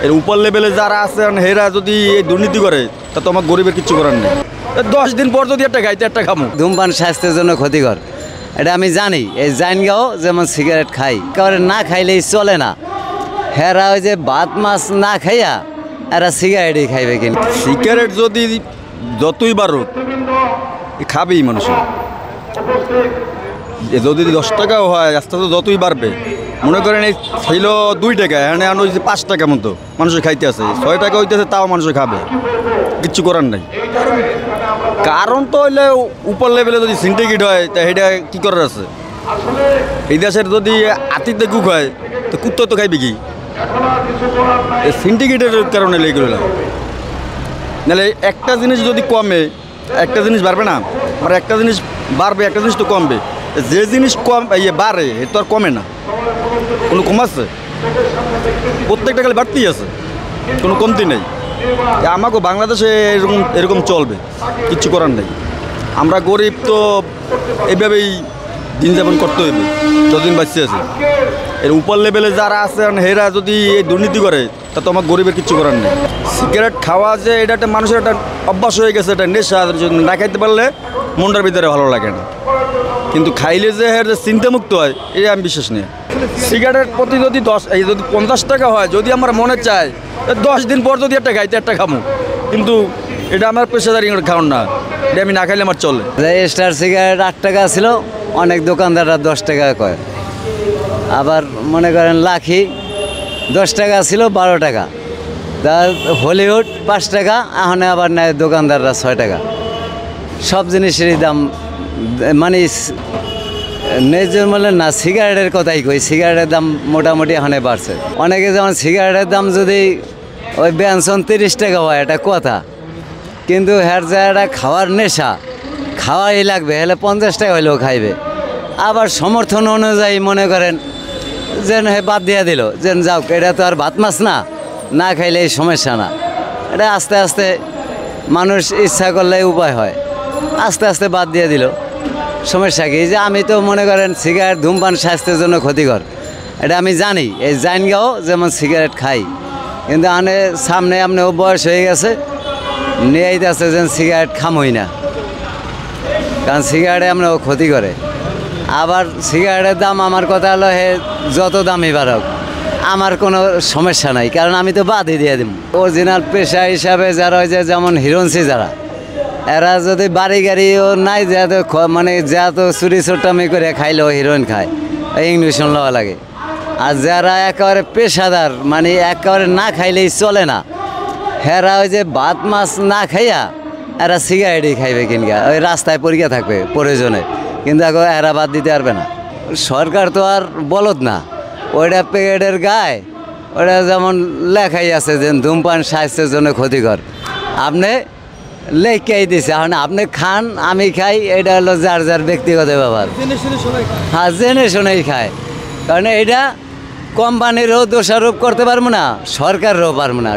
এর উপর লেভেলে যারা আছে হেরা যদি এই দুর্নীতি করে তা তো আমার গরিবের কিচ্ছু করার নেই। 10 দিন পর যদি একটা খাইতে একটা খামো। ধূমপান স্বাস্থ্যের জন্য ক্ষতিকর, এটা আমি জানি। এই জাইনগাঁও যেমন সিগারেট খাই, কারণ না খাইলেই চলে না। হেরা ওই যে ভাত মাছ না খাইয়া এরা সিগারেটই খাইবে, কিন্তু সিগারেট যদি যতই বাড়ুক খাবেই মানুষের। যদি 10 টাকাও হয় আস্তে আস্তে যতই বাড়বে। মনে করেন এই ছিল 2 টাকা, এখন ওই যে 5 টাকা মতো মানুষের খাইতে আছে, 6 টাকা হইতেছে, তাও মানুষের খাবে, কিচ্ছু করার নাই। কারণ তো হইলে উপর লেভেলে যদি সিন্ডিকেট হয় তা এটা কী করার আছে? এই দেশের যদি আতিতে কুক হয় তো কুত্তো তো খাইবে কি? এই সিন্ডিকেটের কারণে লেগে গেলাম। নাহলে একটা জিনিস যদি কমে একটা জিনিস বাড়বে না, মানে একটা জিনিস বাড়বে একটা জিনিস তো কমবে। যে জিনিস কম বাড়ে এ তো আর কমে না, কোনো কমাচ্ছে, প্রত্যেকটা খালি বাড়তেই আছে, কোনো কমতি নেই। আমাকে বাংলাদেশে এরকম চলবে, কিচ্ছু করার নেই। আমরা গরিব তো এইভাবেই দিন যাপন করতে হইবে যতদিন বাঁচতে আছে। এর উপর লেভেলে যারা আছে হেরা যদি এই দুর্নীতি করে তা তো আমার গরিবের কিচ্ছু করার নেই। সিগারেট খাওয়া যে এটা একটা মানুষের একটা অভ্যাস হয়ে গেছে, এটা নেশা। না খাইতে পারলে মনটার ভিতরে ভালো লাগে না, কিন্তু খাইলে যে যে চিন্তামুক্ত হয় এটা আমি বিশ্বাস নেই। সিগারেট প্রতি যদি 50 টাকা হয়, যদি আমার মনে চায় 10 দিন পর যদি একটা খাইতে একটা খামো, কিন্তু এটা আমার পেশাদারি খাওয়ান না, এটা আমি না খাইলে আমার চলে। স্টার সিগারেট 8 টাকা ছিল, অনেক দোকানদাররা 10 টাকা কয়। আবার মনে করেন লাখি 10 টাকা ছিল, 12 টাকা। তার হলিউড 5 টাকা, এখন আবার নেয় দোকানদাররা 6 টাকা। সব জিনিসেরই দাম, মানে ন্যায্য মূল্যে না। সিগারেটের কথাই কই, সিগারেটের দাম মোটামুটি এখানে বাড়ছে। অনেকে যেমন সিগারেটের দাম যদি ওই 32-30 টাকা হয়, এটা কথা, কিন্তু হ্যার জায়গাটা খাওয়ার নেশা, খাওয়াই লাগবে, হলে 50 টাকা হইলেও খাইবে। আবার সমর্থন অনুযায়ী মনে করেন যেন হে বাদ দিয়ে দিল, যেন যাও, এটা তো আর ভাত মাছ না, না খাইলে এই সমস্যা না। এটা আস্তে আস্তে মানুষ ইচ্ছা করলে উপায় হয়, আস্তে আস্তে বাদ দিয়ে দিল। সমস্যা কি? যে আমি তো মনে করেন সিগারেট ধূমপান স্বাস্থ্যের জন্য ক্ষতিকর, এটা আমি জানি। এই জাইনগাঁও যেমন সিগারেট খাই, কিন্তু সামনে আপনিও বয়স হয়ে গেছে, নিয়ে আছে যেন সিগারেট খামই না, কারণ সিগারেটে আপনাও ক্ষতি করে। আবার সিগারেটের দাম, আমার কথা হলো হে যত দামই বাড়ক আমার কোনো সমস্যা নাই, কারণ আমি তো বাদই দিয়ে দিব। অরিজিনাল পেশা হিসাবে যারা ওই যে যেমন হিরোইনসি যারা, এরা যদি বাড়ি গাড়িও নাই, মানে যত চুরি চোট্টামি করে খাইলেও হিরোইন খায়, ইংলিশন লওয়া লাগে। আর যারা একেবারে পেশাদার, মানে একেবারে না খাইলেই চলে না, হেরা ওই যে ভাত মাছ না খাইয়া এরা সিগারেটই খাইবে, কিনকা ওই রাস্তায় পরিকা থাকবে প্রয়োজনে, কিন্তু এখন এরা বাদ দিতে পারবে না। সরকার তো আর বলদ না, ওইটা প্যাকেটের গায়ে ওটা যেমন লেখাই আছে যে ধূমপান স্বাস্থ্যের জন্য ক্ষতিকর, আপনি লেখাই দিছে। এখন আপনি খান আমি খাই, এটা হলো যার যার ব্যক্তিগত ব্যাপার। হ্যাঁ, জেনে শুনেই খায়, কারণ এটা কোম্পানিরও দোষারোপ করতে পারবো না, সরকারেরও পারবো না।